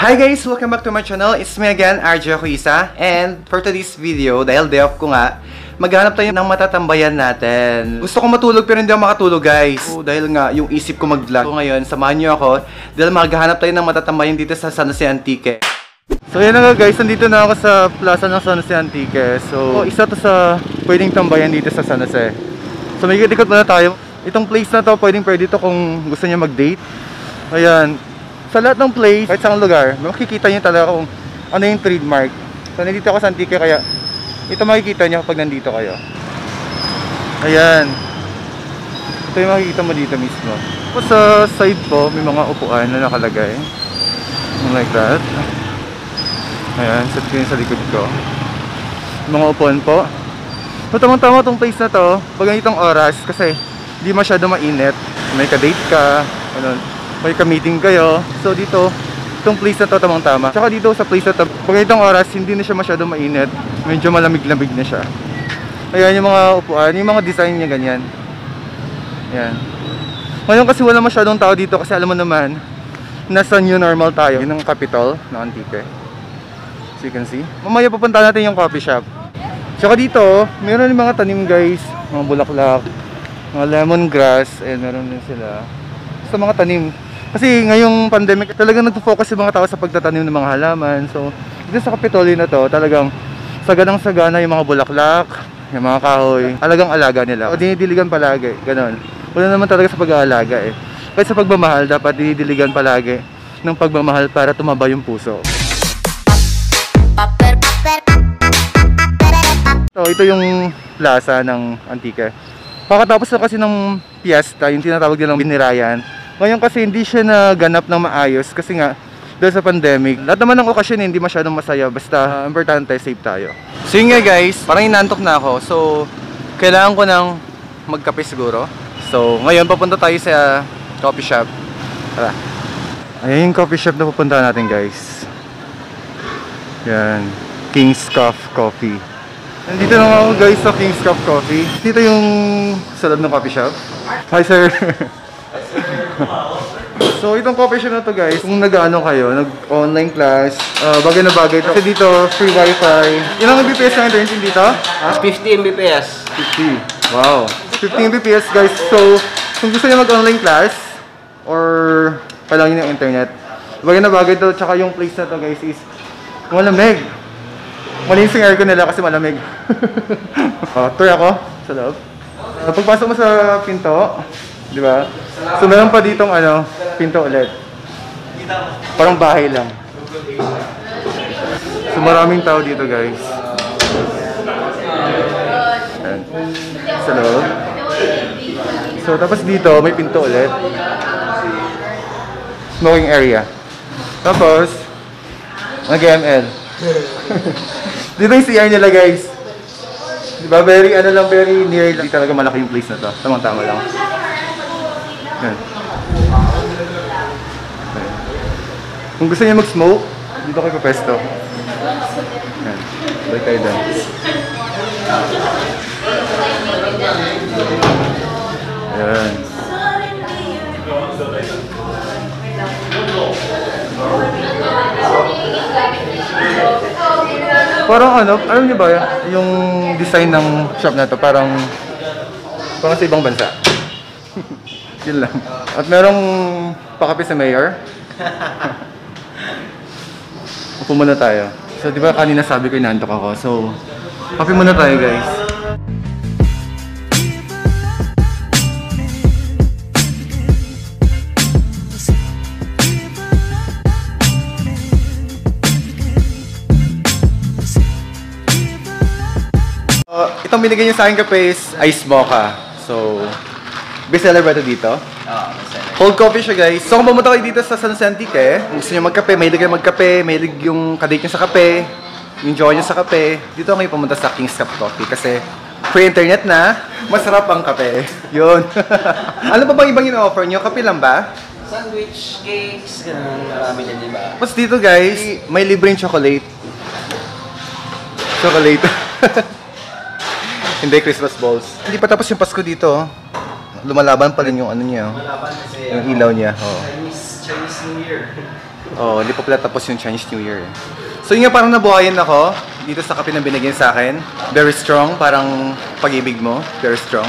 Hi guys! Welcome back to my channel. It's me again, RJ Huisa. And for today's video, dahil day off ko nga, maghanap tayo ng matatambayan natin. Gusto ko matulog pero hindi ako makatulog guys. So, dahil nga yung isip ko mag-vlog. So ngayon, samahan nyo ako dahil maghanap tayo ng matatambayan dito sa San Jose Antique. So yan na nga guys, nandito na ako sa plaza ng San Jose Antique. So isa to sa pwedeng tambayan dito sa San Jose. So may ikot muna tayo. Itong place na to, pwede to kung gusto niya mag-date. Ayan. Sa lahat ng place, kahit saan lugar, makikita nyo talaga kung ano yung trademark. So nandito ako sa Antique kaya ito makikita nyo kapag nandito kayo. Ayan. Ito yung makikita mo dito mismo. Tapos sa side po, may mga upuan na nakalagay. Like that. Ayan, set ko yun sa likod ko. Mga upuan po. So tamang-tama itong place na to pag ganitong oras kasi hindi masyado mainit. May ka-date ka, ano, may ka-meeting kayo. So dito, itong place na to tamang-tama. Tsaka dito sa place na to, pag ganitong oras, hindi na siya masyado mainit. Medyo malamig-lamig na siya. Ayan yung mga upuan, yung mga design niya ganyan. Ayan. Ngayon kasi wala masyadong tao dito kasi alam mo naman, nasa new normal tayo. Yun ang capital ng Antique. So you can see. Mamaya pupunta natin yung coffee shop. Tsaka dito, meron yung mga tanim guys. Mga bulaklak, mga lemongrass. Ayan, meron din sila. Sa mga tanim. Kasi ngayong pandemic, talagang nagpo-focus yung mga tao sa pagtatanim ng mga halaman. So, dito sa Kapitolyo na to, talagang saganang-sagana yung mga bulaklak, yung mga kahoy. Alagang alaga nila. O dinidiligan palagi, ganon. Wala naman talaga sa pag-aalaga eh. Kahit sa pagmamahal, dapat dinidiligan palagi ng pagmamahal para tumaba yung puso. So, ito yung plaza ng Antique. Pakatapos na kasi ng piyesta, yung tinatawag nilang binirayan. Ngayon kasi hindi siya naganap ng maayos kasi nga dahil sa pandemic. Lahat naman ng okasyon hindi masyadong masaya, basta importante safe tayo. So yun nga guys, parang inantok na ako. So kailangan ko nang magkape siguro. So ngayon papunta tayo sa coffee shop. Tara. Ayan yung coffee shop na pupunta natin guys. Yan, King's Coffee. Nandito na ako guys sa King's Coffee. Dito yung sa loob ng coffee shop. Hi sir. So itong coffee shop na to guys, kung nag-ano kayo, nag-online class, bagay na bagay to. Kasi dito, free wifi. Ilang Mbps na internet dito? Ha? 50 Mbps. 50. Wow. 50 Mbps guys. So, kung gusto niyo mag-online class, or kailangan niyo ng internet, bagay na bagay to. Tsaka yung place na to guys is malamig. Malinis yung aircon nila kasi malamig. Tour ako sa loob. Pagpasok mo sa pinto, di ba? So meron pa ditong ano, pinto ulit. Parang bahay lang. So maraming tao dito guys. Ayan. Sa loob. So tapos dito may pinto ulit. Smoking area. Tapos mag-ML. Dito yung CR nila guys. Diba very ano lang, very near. Hindi talaga malaki yung place na to. Tamang-tama lang. Yan. Kung gusto niya mag-smoke, dito kayo papesto. Yan. Balik tayo doon. Yan. Parang ano, alam niyo ba yung design ng shop na to, parang sa ibang bansa. Yun lang. At merong pakape sa mayor. Upo muna tayo. So di ba kanina sabi ko inaantok ako. So kape muna tayo guys. Itong binigay niyo sa akin kape is ice mocha. So bestseller ba ito dito? Oo, bestseller. Cold coffee siya guys. So kung pumunta kayo dito sa San Jose Antique, kung gusto niyo magkape, mahilig kayo magkape, mahilig yung kadate niyo sa kape, yung jowa niyo sa kape, dito kayo pumunta sa King's Coffee kasi free internet na, masarap ang kape. Yun. Ano pa bang ibang ino-offer niyo? Kape lang ba? Sandwich, cakes, ganun, marami din, diba? Tapos dito guys, may libreng chocolate. Chocolate. Hindi, Christmas balls. Hindi pa tapos yung Pasko dito. Lumalaban pa rin yung ano niya. Lumalaban kasi yung ilaw niya. Oh. Chinese New Year. Oh, hindi pa pala tapos yung Chinese New Year. So yun nga, parang nabuhayan ako dito sa kape na binigyan sa akin. Very strong, parang pag-ibig mo. Very strong.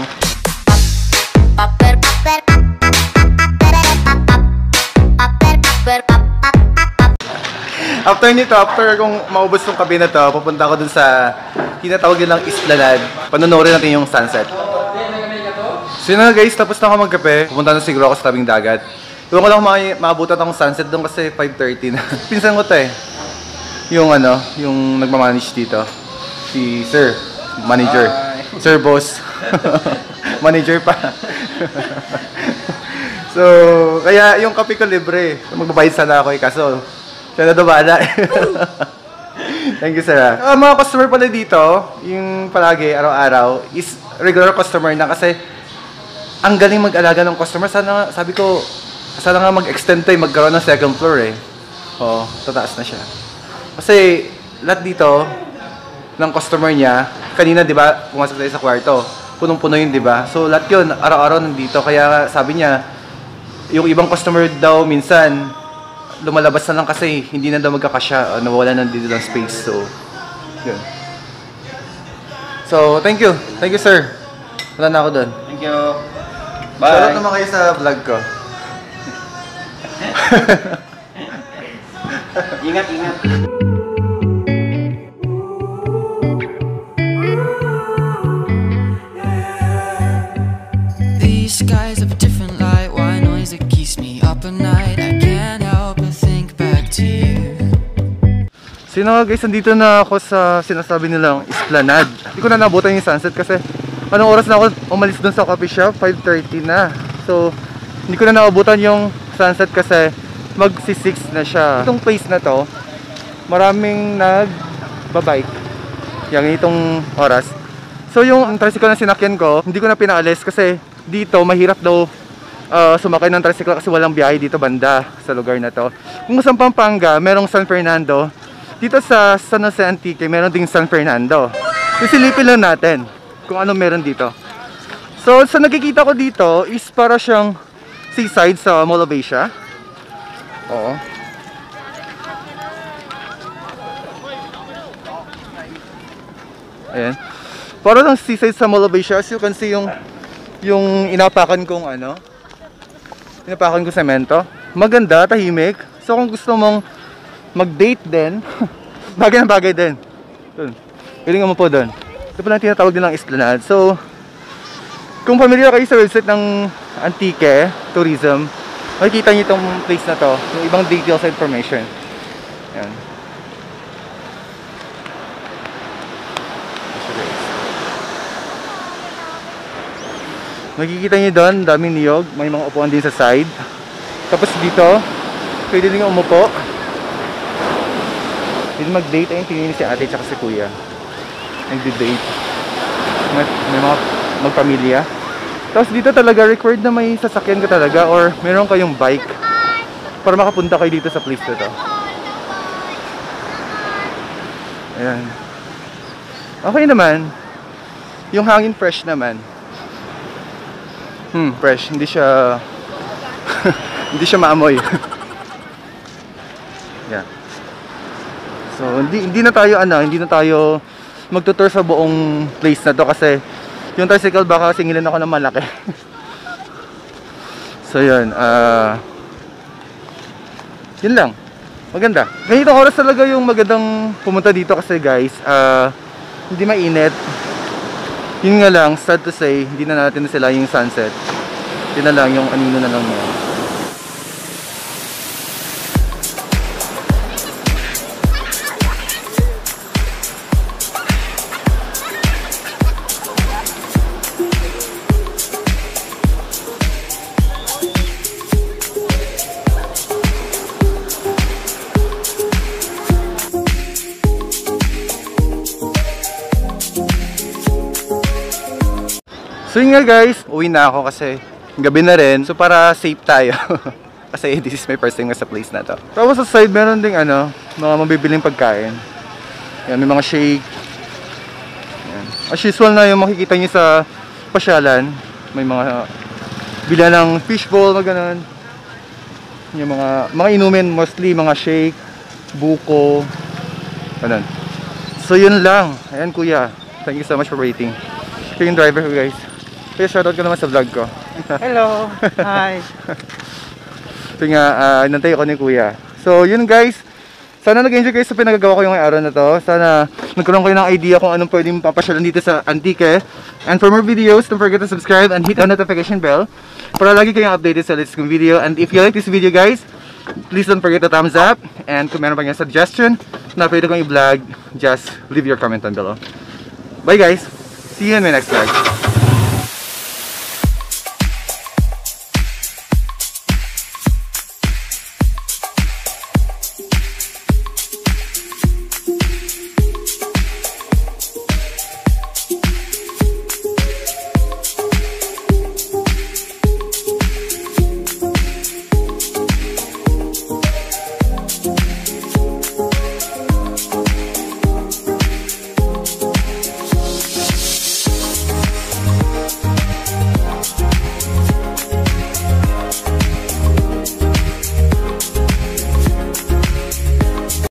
After nito, after kung maubos yung kape na to, pupunta ako dun sa tinatawag nilang Esplanade. Panonorin natin yung sunset. So yun na guys, tapos na ako magkape. Pupunta na siguro ako sa tabing dagat. Doon ko lang maabutan akong sunset doon kasi 5:30 na. Pinsan ko to eh. Yung ano, yung nagmamanage dito. Si Sir, manager. Hi. Sir Boss. Manager pa. So, kaya yung kape ko libre. Magbabayad sana ako eh, kaso siya na dumala. Thank you, sir. Mga customer pala dito, yung palagi, araw-araw, is regular customer na kasi ang galing mag-alaga ng customer. Sana, sabi ko, sana nga mag-extend to eh, magkaroon ng second floor eh. Oo, tataas na siya. Kasi lahat dito ng customer niya, kanina 'di ba, pumasok tayo sa kwarto. Punong-puno 'yun, 'di ba? So lahat 'yun araw-araw nandito. Kaya sabi niya, yung ibang customer daw minsan lumalabas na lang kasi hindi na daw magkakasya, nawawala na dito ng space. So, yun. So, thank you. Thank you, sir. Wala na ako doon. Thank you. Shoutout Bye. naman kayo sa vlog ko. Ingat, ingat. These skies have a different light. Why noise that keeps me up at night? I can't help but think back to you. So yun nga guys, nandito na ako sa sinasabi nilang Esplanade. Hindi ko na nabutan yung sunset kasi anong oras na ako umalis dun sa coffee shop? 5:30 na. So hindi ko na naabutan yung sunset kasi magsi-6 na siya. Itong place na to, maraming nagbabike. Yung itong oras. So yung tricycle na sinakyan ko, hindi ko na pinaalis kasi dito mahirap daw sumakay ng tricycle kasi walang biyahe dito banda sa lugar na to. Kung sa Pampanga, merong San Fernando. Dito sa San Jose Antique, meron ding San Fernando. Isilipin lang natin kung ano meron dito. So sa nakikita ko dito is para siyang seaside sa Mall of Asia. Oo. Ayan. Para lang seaside sa Mall of Asia. As you can see yung inapakan kong ano, inapakan ko semento. Maganda, tahimik. So kung gusto mong mag-date din, bagay na bagay din. Doon. Piling mo po doon. Ito po lang tinatawag din ng Esplanade. So, kung familiar kayo sa website ng Antique Tourism, makikita niyo itong place na to, yung ibang details sa information. Ayan. Makikita niyo doon, daming niyog, may mga upuan din sa side. Tapos dito, pwede din umupo. Pwede mag-date, ayun, tingin si ate at si kuya. Nag-date. May mga magpamilya. Tapos dito talaga required na may sasakyan ka talaga or meron kayong bike para makapunta kayo dito sa place na to. Ayan. Okay naman. Yung hangin fresh naman. Fresh. Hindi siya hindi siya maamoy. Yeah. So hindi na tayo magtutour sa buong place na to kasi yung tricycle baka singilin ako ng malaki. So yun, yun lang. Maganda. Ganitong oras talaga yung magandang pumunta dito kasi guys, hindi mainit. Yun nga lang, sad to say, hindi na natin sila yung sunset. Yun na lang, yung anino na lang yan. So yun nga guys, uwi na ako kasi gabi na rin. So para safe tayo. Kasi this is my first time sa place na to. Tapos sa side meron ding ano, mga mabibiling pagkain. Yan, may mga shake. Yan. As usual na yung makikita nyo sa pasyalan. May mga bila ng fishbowl, mga ganun. Yung mga inumin, mostly mga shake, buko, ganun. So yun lang. Ayan kuya, thank you so much for waiting. Ito yung driver ko guys. Kaya shoutout ka naman sa vlog ko. Hello! Hi! So nga, nantay ako ni kuya. So yun guys, sana nag-enjoy kayo sa pinagagawa ko yung araw na to. Sana nagkaroon kayo ng idea kung anong pwedeng papasyalan dito sa Antique. And for more videos, don't forget to subscribe and hit the notification bell para lagi kayong updated sa latest kong video. And if you like this video guys, please don't forget to thumbs up. And kung meron pa kayong suggestion na pwede kong i-vlog, just leave your comment down below. Bye guys! See you in my next vlog.